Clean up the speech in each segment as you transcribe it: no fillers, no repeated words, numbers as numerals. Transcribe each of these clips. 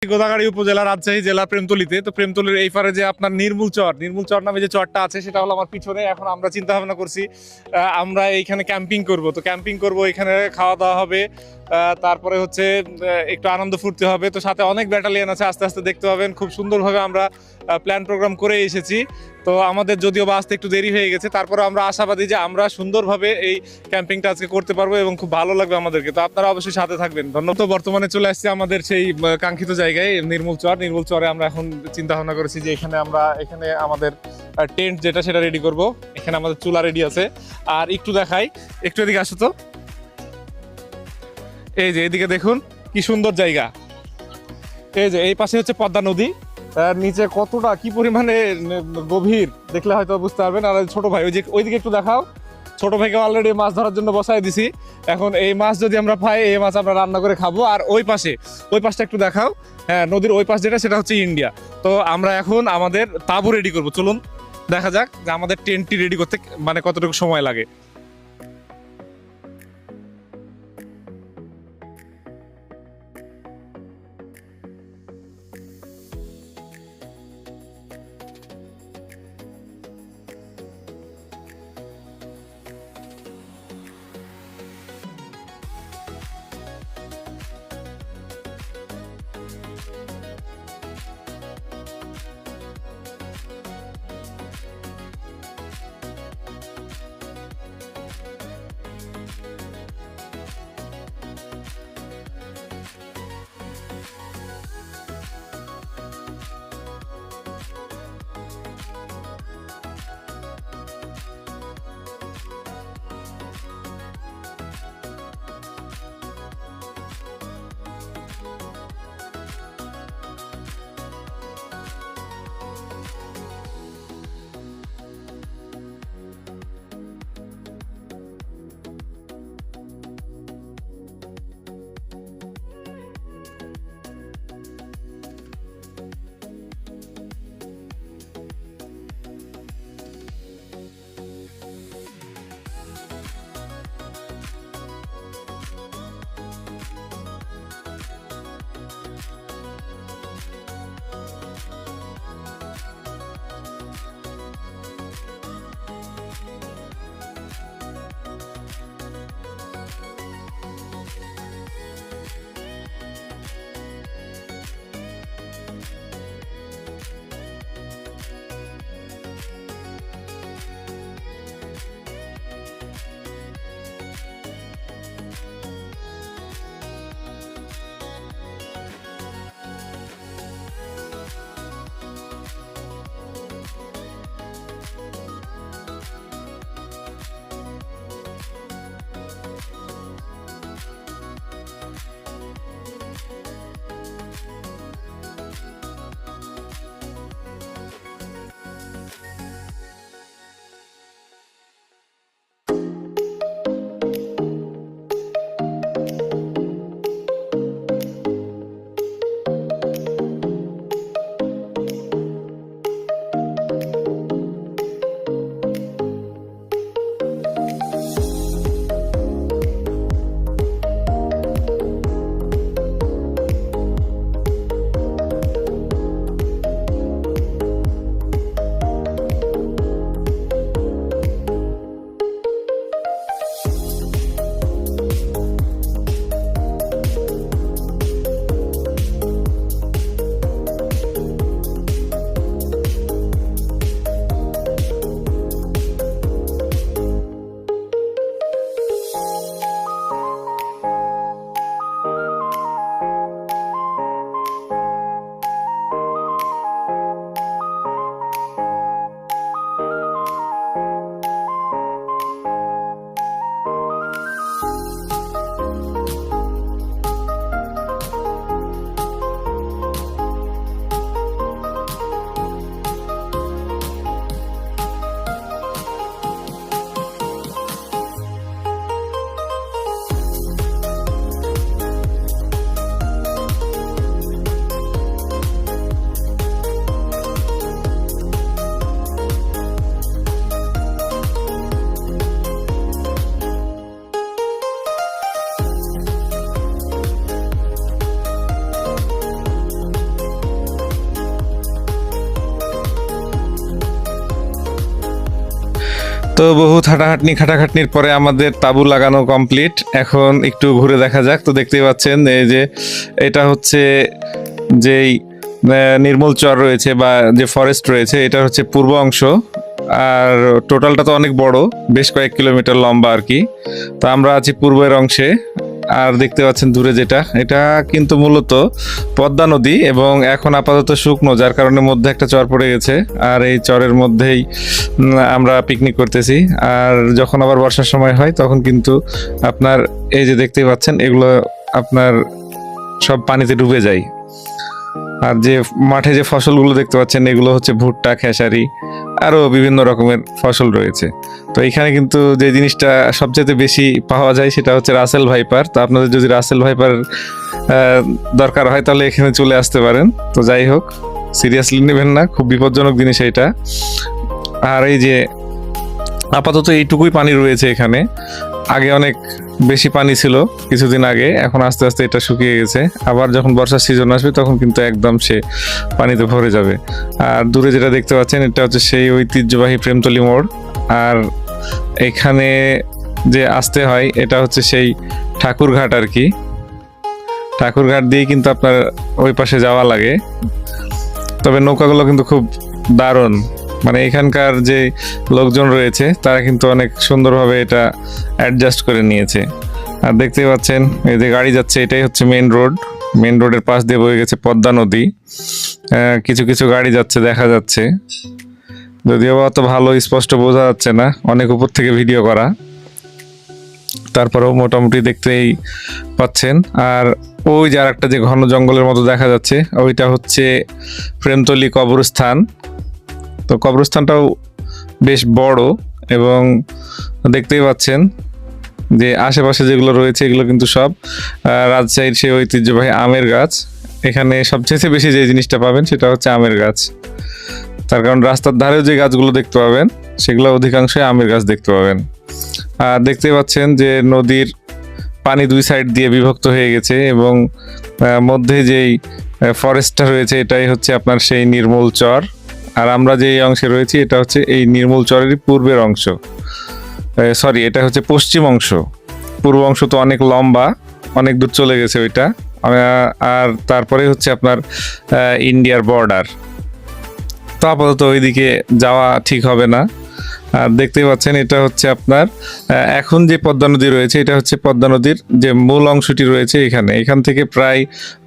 গোদাগাড়ী উপজেলা, রাজশাহী জেলা, প্রেমতলিতে। তো প্রেমতলির এই পারে যে আপনার নির্মূল চর, নির্মূল চর নামে যে চরটা আছে সেটা হলো আমার পিছনে। এখন আমরা চিন্তা ভাবনা করছি আমরা এইখানে ক্যাম্পিং করব। তো ক্যাম্পিং করব, এখানে খাওয়া দাওয়া হবে, তারপরে হচ্ছে একটু আনন্দ ফুর্তি হবে। তো সাথে অনেক ব্যাটালিয়ন আছে, আস্তে আস্তে দেখতে পাবেন। খুব সুন্দরভাবে আমরা প্ল্যান প্রোগ্রাম করে এসেছি। তো আমাদের যদিও বা আসতে একটু দেরি হয়ে গেছে, তারপরে আমরা আশাবাদী যে আমরা সুন্দরভাবে এই ক্যাম্পিংটা আজকে করতে পারবো এবং খুব ভালো লাগবে আমাদেরকে। তো আপনারা অবশ্যই সাথে থাকবেন। ধন্যবাদ। তো বর্তমানে চলে আসছি আমাদের সেই কাঙ্ক্ষিত জায়গায়, নির্মূল চর। নির্মূল চরে আমরা এখন চিন্তা ভাবনা করেছি যে এখানে আমাদের টেন্ট যেটা সেটা রেডি করব। এখানে আমাদের চুলা রেডি আছে। আর একটু দেখাই, একটু এদিকে আসো তো। এই যে এদিকে দেখুন কি সুন্দর জায়গা। এই যে এই পাশে হচ্ছে পদ্মা নদী, তার নিচে কতটা কি পরিমাণে গভীর দেখলে হয়তো বুঝতে পারবেন। আর ছোট ভাই ওই যে ওইদিকে একটু দেখাও, ছোট ভাইকে অলরেডি মাছ ধরার জন্য বসায় দিছি। এখন এই মাছ যদি আমরা পাই, এই মাছ আমরা রান্না করে খাবো। আর ওই পাশটা একটু দেখাও। হ্যাঁ, নদীর ওই পাশ যেটা সেটা হচ্ছে ইন্ডিয়া। তো আমরা এখন আমাদের তাঁবু রেডি করবো। চলুন দেখা যাক যে আমাদের টেন্টটি রেডি করতে মানে কতটুকু সময় লাগে। তো বহুত খাটাখাটনির পরে আমাদের তাঁবু লাগানো কমপ্লিট। এখন একটু ঘুরে দেখা যাক। তো দেখতেই পাচ্ছেন এই যে এটা হচ্ছে যেই নির্মূল চর রয়েছে বা যে ফরেস্ট রয়েছে, এটা হচ্ছে পূর্ব অংশ। আর টোটালটা তো অনেক বড়, বেশ কয়েক কিলোমিটার লম্বা আর কি। তো আমরা আছি পূর্বের অংশে। আর দেখতে পাচ্ছেন দূরে যেটা, এটা কিন্তু মূলত পদ্মা নদী এবং এখন আপাতত শুকনো, যার কারণে মধ্যে একটা চর পড়ে গেছে। আর এই চরের মধ্যেই আমরা পিকনিক করতেছি। আর যখন আবার বর্ষার সময় হয় তখন কিন্তু আপনার এই যে দেখতেই পাচ্ছেন এগুলো আপনার সব পানিতে ডুবে যায়। আর যে মাঠে যে ফসলগুলো দেখতে পাচ্ছেন এগুলো হচ্ছে ভুট্টা, খেসারি, আরও বিভিন্ন রকমের ফসল রয়েছে। তো এখানে কিন্তু যে জিনিসটা সবচেয়ে বেশি পাওয়া যায় সেটা হচ্ছে রাসেল ভাইপার। তো আপনাদের যদি রাসেল ভাইপার দরকার হয় তাহলে এখানে চলে আসতে পারেন। তো যাই হোক, সিরিয়াসলি নেবেন না, খুব বিপজ্জনক জিনিস এটা। আর এই যে আপাতত এইটুকুই পানি রয়েছে এখানে। আগে অনেক বেশি পানি ছিল কিছুদিন আগে, এখন আস্তে আস্তে এটা শুকিয়ে গেছে। আবার যখন বর্ষার সিজন আসবে তখন কিন্তু একদম সে পানিতে ভরে যাবে। আর দূরে যেটা দেখতে পাচ্ছেন এটা হচ্ছে সেই ঐতিহ্যবাহী প্রেমতলী মোড়। আর এখানে যে আসতে হয় এটা হচ্ছে সেই ঠাকুরঘাট আর কি। ঠাকুরঘাট দিয়ে কিন্তু আপনার ওই পাশে যাওয়া লাগে। তবে নৌকাগুলো কিন্তু খুব দারুণ, মানে এখানকার যে লোকজন রয়েছে তারা কিন্তু অনেক সুন্দরভাবে এটা অ্যাডজাস্ট করে নিয়েছে। আর দেখতে পাচ্ছেন এই যে গাড়ি যাচ্ছে, এটাই হচ্ছে মেন রোড। মেন রোডের পাশ দিয়ে বয়ে গেছে পদ্মা নদী। কিছু কিছু গাড়ি যাচ্ছে দেখা যাচ্ছে, যদিও অত ভালো স্পষ্ট বোঝা যাচ্ছে না, অনেক উপর থেকে ভিডিও করা, তারপরেও মোটামুটি দেখতেই পাচ্ছেন। আর ওই যে আরেকটা যে ঘন জঙ্গলের মতো দেখা যাচ্ছে ওইটা হচ্ছে প্রেমতলী কবরস্থান। তো কবরস্থানটাও বেশ বড় এবং দেখতেই পাচ্ছেন যে আশেপাশে যেগুলো রয়েছে এগুলো কিন্তু সব রাজশাহীর সেই ঐতিহ্যবাহী আমের গাছ। এখানে সবচেয়ে বেশি যে জিনিসটা পাবেন সেটা হচ্ছে আমের গাছ। তার কারণ রাস্তার ধারেও যে গাছগুলো দেখতে পাবেন সেগুলো অধিকাংশই আমের গাছ দেখতে পাবেন। আর দেখতেই পাচ্ছেন যে নদীর পানি দুই সাইড দিয়ে বিভক্ত হয়ে গেছে এবং মধ্যে যেই ফরেস্টটা রয়েছে এটাই হচ্ছে আপনার সেই নির্মূল চর। আর আমরা যে অংশে রয়েছি এটা হচ্ছে এই নির্মূল চরেরই পূর্বের অংশ, সরি এটা হচ্ছে পশ্চিম অংশ। পূর্ব অংশ তো অনেক লম্বা, অনেক দূর চলে গেছে ওইটা। আর তারপরে হচ্ছে আপনার ইন্ডিয়ার বর্ডার। তো আপাতত ওইদিকে যাওয়া ঠিক হবে না। আর দেখতেই পাচ্ছেন এটা হচ্ছে আপনার এখন যে পদ্মা নদী রয়েছে এটা হচ্ছে পদ্মা নদীর যে মূল অংশটি রয়েছে এখান থেকে প্রায়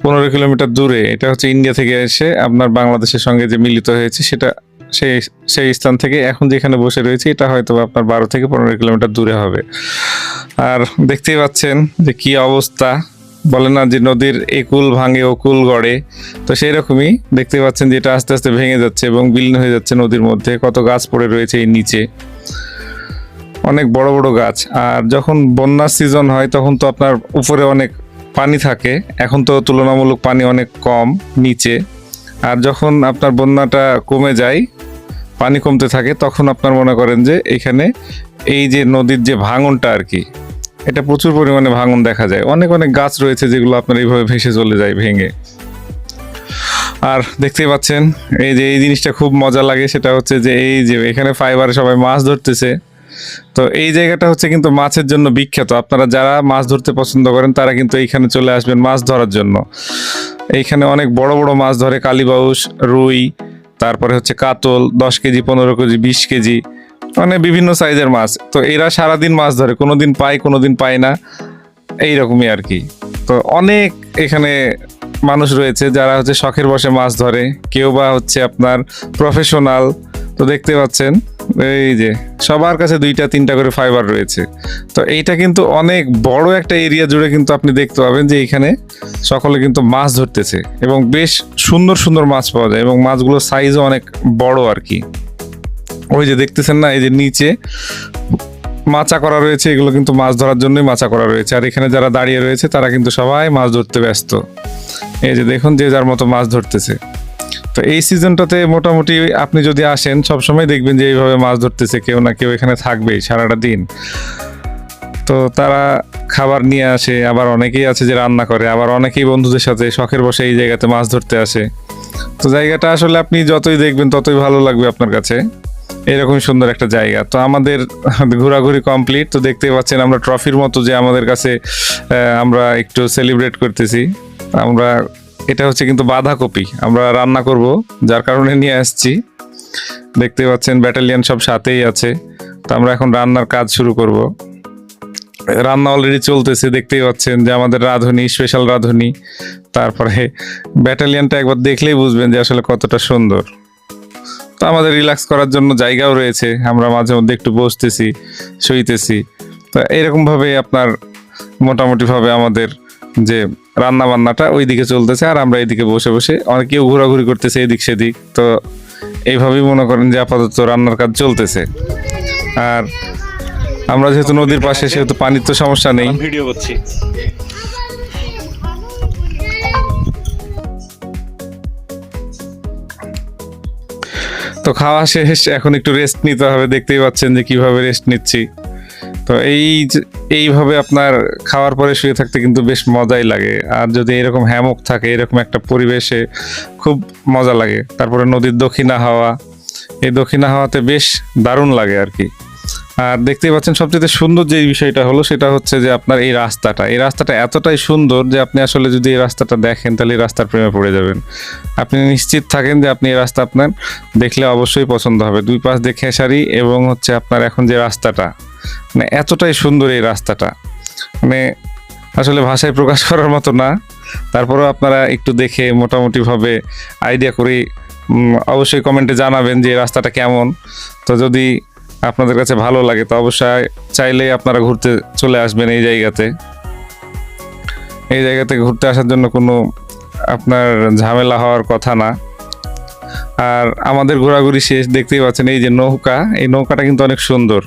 15 কিলোমিটার দূরে। এটা হচ্ছে ইন্ডিয়া থেকে এসে আপনার বাংলাদেশের সঙ্গে যে মিলিত হয়েছে সেটা সেই স্থান থেকে এখন যেখানে বসে রয়েছে এটা হয়তো আপনার 12 থেকে 15 কিলোমিটার দূরে হবে। আর দেখতেই পাচ্ছেন যে কি অবস্থা, বলে না যে নদীর একুল ভাঙে ওকুল গড়ে, তো সেই রকমই দেখতে পাচ্ছেন যে এটা আস্তে আস্তে ভেঙে যাচ্ছে এবং বিলীন হয়ে যাচ্ছে নদীর মধ্যে। কত গাছ পড়ে রয়েছে এই নিচে, অনেক বড় বড় গাছ। আর যখন বন্যার সিজন হয় তখন তো আপনার উপরে অনেক পানি থাকে, এখন তো তুলনামূলক পানি অনেক কম নিচে। আর যখন আপনার বন্যাটা কমে যায়, পানি কমতে থাকে, তখন আপনার মনে করেন যে এখানে এই যে নদীর যে ভাঙনটা আর কি, এটা প্রচুর পরিমাণে ভাঙন দেখা যায়। অনেক অনেক গাছ রয়েছে যেগুলো আপনার এইভাবে ভেসে চলে যায় ভেঙে। আর দেখতেই পাচ্ছেন এই যে এই জিনিসটা খুব মজা লাগে, সেটা হচ্ছে যে এই যে এখানে ফাইবারে সবাই মাছ ধরতেছে। তো এই জায়গাটা হচ্ছে কিন্তু মাছের জন্য বিখ্যাত। আপনারা যারা মাছ ধরতে পছন্দ করেন তারা কিন্তু এইখানে চলে আসবেন মাছ ধরার জন্য। এইখানে অনেক বড় বড় মাছ ধরে, কালীবাউস, রুই, তারপরে হচ্ছে কাতল, 10 কেজি, 15 কেজি, 20 কেজি, মানে বিভিন্ন সাইজের মাছ। তো এরা সারাদিন মাছ ধরে, কোনোদিন পায় কোনোদিন পায় না, এইরকমই আর কি। তো অনেক এখানে মানুষ রয়েছে যারা হচ্ছে শখের বশে মাছ ধরে, কেউ বা হচ্ছে আপনার প্রফেশনাল। তো দেখতে পাচ্ছেন এই যে সবার কাছে 2-3টা করে ফাইবার রয়েছে। তো এইটা কিন্তু অনেক বড় একটা এরিয়া জুড়ে কিন্তু আপনি দেখতে পাবেন যে এখানে সকলে কিন্তু মাছ ধরতেছে এবং বেশ সুন্দর সুন্দর মাছ পাওয়া যায় এবং মাছগুলোর সাইজও অনেক বড় আর কি। ওই যে দেখতেছেন না, এই যে নিচে মাচা করা রয়েছে, এগুলো কিন্তু মাছ ধরার জন্যই মাচা করা রয়েছে। আর এখানে যারা দাঁড়িয়ে রয়েছে তারা কিন্তু সবাই মাছ ধরতে ব্যস্ত। এই যে দেখুন যে যার মতো মাছ ধরতেছে। তো এই সিজনটাতে মোটামুটি আপনি যদি আসেন সবসময় দেখবেন যে এইভাবে মাছ ধরতেছে কেউ না কেউ এখানে থাকবেই সারাটা দিন। তো তারা খাবার নিয়ে আসে, আবার অনেকেই আছে যে রান্না করে, আবার অনেকেই বন্ধুদের সাথে শখের বসে এই জায়গাতে মাছ ধরতে আসে। তো জায়গাটা আসলে আপনি যতই দেখবেন ততই ভালো লাগবে আপনার কাছে। এরকম সুন্দর একটা জায়গা। তো আমাদের ঘোরাঘুরি কমপ্লিট। তো দেখতেই পাচ্ছেন আমরা ট্রফির মতো যে আমাদের কাছে আমরা একটু সেলিব্রেট করতেছি। আমরা এটা হচ্ছে কিন্তু বাঁধাকপি আমরা রান্না করব, যার কারণে নিয়ে আসছি। দেখতে পাচ্ছেন ব্যাটালিয়ন সব সাথেই আছে। তো আমরা এখন রান্নার কাজ শুরু করব। রান্না অলরেডি চলতেছে, দেখতেই পাচ্ছেন যে আমাদের রাঁধুনি, স্পেশাল রাঁধুনি। তারপরে ব্যাটালিয়নটা একবার দেখলেই বুঝবেন যে আসলে কতটা সুন্দর। তো আমাদের রিল্যাক্স করার জন্য জায়গাও রয়েছে, আমরা মাঝে মধ্যে একটু বসতেছি, শুইতেছি। তো এরকমভাবে আপনার মোটামুটিভাবে আমাদের যে রান্না বান্নাটা ওই দিকে চলতেছে, আর আমরা এইদিকে বসে বসে অনেকেও ঘোরাঘুরি করতেছে এদিক সেদিক। তো এইভাবেই মনে করেন যে আপাতত রান্নার কাজ চলতেছে। আর আমরা যেহেতু নদীর পাশে, সেহেতু পানির তো সমস্যা নেই। ভিডিও করছি। তো খাওয়া শেষ, এখন একটু রেস্ট নিতে হবে। দেখতেই পাচ্ছেন যে কিভাবে রেস্ট নিচ্ছি। তো এইভাবে আপনার খাওয়ার পরে শুয়ে থাকতে কিন্তু বেশ মজাই লাগে। আর যদি এরকম হ্যামক থাকে, এরকম একটা পরিবেশে খুব মজা লাগে। তারপরে নদীর দক্ষিণা হাওয়া, এই দক্ষিণা হাওয়াতে বেশ দারুণ লাগে আর কি। আর দেখতেই পাচ্ছেন সবচেয়ে সুন্দর যে বিষয়টা হলো সেটা হচ্ছে যে আপনার এই রাস্তাটা এতটাই সুন্দর যে আপনি আসলে যদি এই রাস্তাটা দেখেন তাহলে এই রাস্তার প্রেমে পড়ে যাবেন। আপনি নিশ্চিত থাকেন যে আপনি এই রাস্তা আপনার দেখলে অবশ্যই পছন্দ হবে। দুই পাশ দিয়ে খেসারি এবং হচ্ছে আপনার এখন যে রাস্তাটা, মানে এতটাই সুন্দর এই রাস্তাটা, মানে আসলে ভাষায় প্রকাশ করার মতো না। তারপরেও আপনারা একটু দেখে মোটামুটিভাবে আইডিয়া করে অবশ্যই কমেন্টে জানাবেন যে এই রাস্তাটা কেমন। তো যদি আপনাদের কাছে ভালো লাগে তো অবশ্যই চাইলেই আপনারা ঘুরতে চলে আসবেন এই জায়গাতে। এই জায়গাতে ঘুরতে আসার জন্য কোনো আপনার ঝামেলা হওয়ার কথা না। আর আমাদের ঘোরাঘুরি শেষ, দেখতেই পাচ্ছেন এই যে নৌকা, এই নৌকাটা কিন্তু অনেক সুন্দর।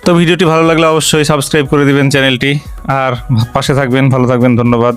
তো ভিডিওটি ভালো লাগলে অবশ্যই সাবস্ক্রাইব করে দিবেন চ্যানেলটি, আর পাশে থাকবেন, ভালো থাকবেন, ধন্যবাদ।